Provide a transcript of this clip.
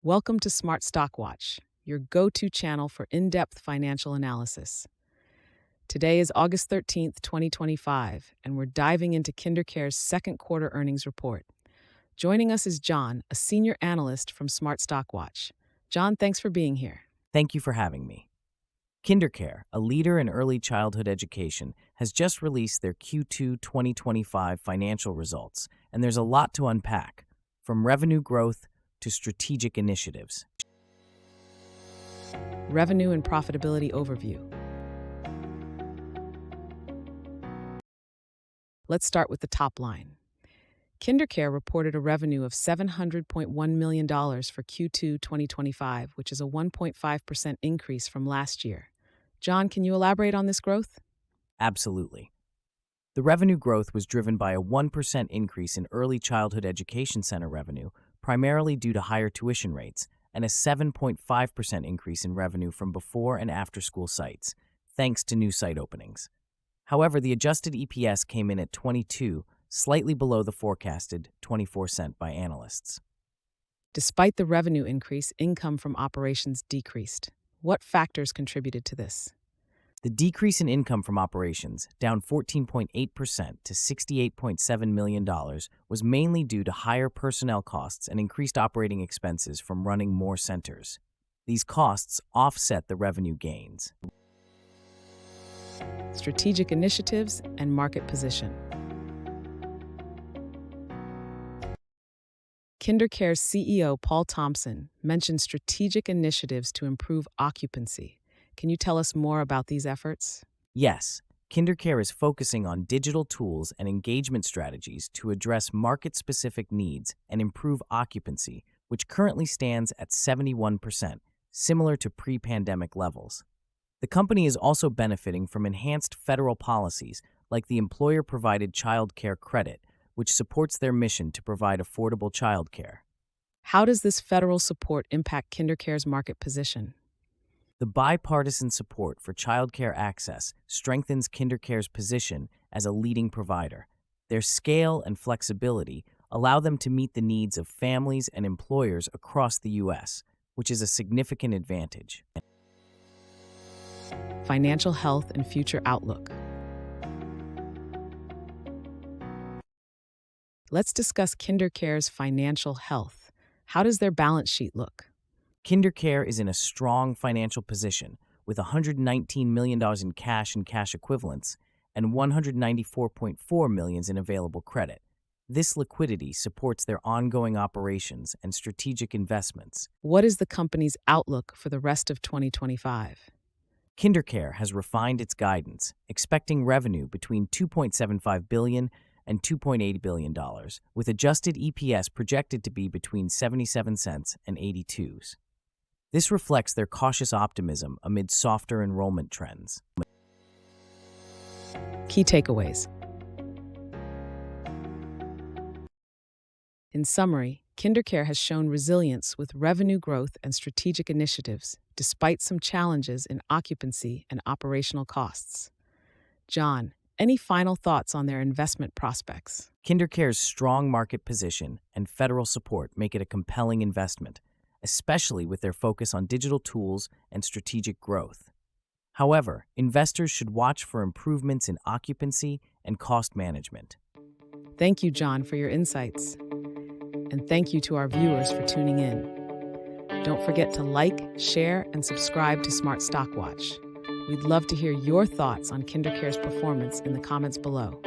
Welcome to Smart Stock Watch, your go-to channel for in-depth financial analysis. Today is August 13th, 2025, and we're diving into KinderCare's second quarter earnings report. Joining us is John, a senior analyst from Smart Stock Watch. John, thanks for being here. Thank you for having me. KinderCare, a leader in early childhood education, has just released their Q2 2025 financial results, and there's a lot to unpack, from revenue growth to strategic initiatives. Revenue and profitability overview. Let's start with the top line. KinderCare reported a revenue of $700.1 million for Q2 2025, which is a 1.5% increase from last year. John, can you elaborate on this growth? Absolutely. The revenue growth was driven by a 1% increase in early childhood education center revenue, primarily due to higher tuition rates, and a 7.5% increase in revenue from before and after school sites, thanks to new site openings. However, the adjusted EPS came in at 22, slightly below the forecasted 24-cent by analysts. Despite the revenue increase, income from operations decreased. What factors contributed to this? The decrease in income from operations, down 14.8% to $68.7 million, was mainly due to higher personnel costs and increased operating expenses from running more centers. These costs offset the revenue gains. Strategic initiatives and market position. KinderCare's CEO Paul Thompson mentioned strategic initiatives to improve occupancy. Can you tell us more about these efforts? Yes, KinderCare is focusing on digital tools and engagement strategies to address market-specific needs and improve occupancy, which currently stands at 71%, similar to pre-pandemic levels. The company is also benefiting from enhanced federal policies like the employer-provided child care credit, which supports their mission to provide affordable child care. How does this federal support impact KinderCare's market position? The bipartisan support for child care access strengthens KinderCare's position as a leading provider. Their scale and flexibility allow them to meet the needs of families and employers across the U.S., which is a significant advantage. Financial health and future outlook. Let's discuss KinderCare's financial health. How does their balance sheet look? KinderCare is in a strong financial position with $119 million in cash and cash equivalents and $194.4 million in available credit. This liquidity supports their ongoing operations and strategic investments. What is the company's outlook for the rest of 2025? KinderCare has refined its guidance, expecting revenue between $2.75 billion and $2.8 billion, with adjusted EPS projected to be between 77 cents and 82 cents. This reflects their cautious optimism amid softer enrollment trends. Key takeaways. In summary, KinderCare has shown resilience with revenue growth and strategic initiatives, despite some challenges in occupancy and operational costs. John, any final thoughts on their investment prospects? KinderCare's strong market position and federal support make it a compelling investment, especially with their focus on digital tools and strategic growth. However, investors should watch for improvements in occupancy and cost management. Thank you, John, for your insights. And thank you to our viewers for tuning in. Don't forget to like, share, and subscribe to Smart Stock Watch. We'd love to hear your thoughts on KinderCare's performance in the comments below.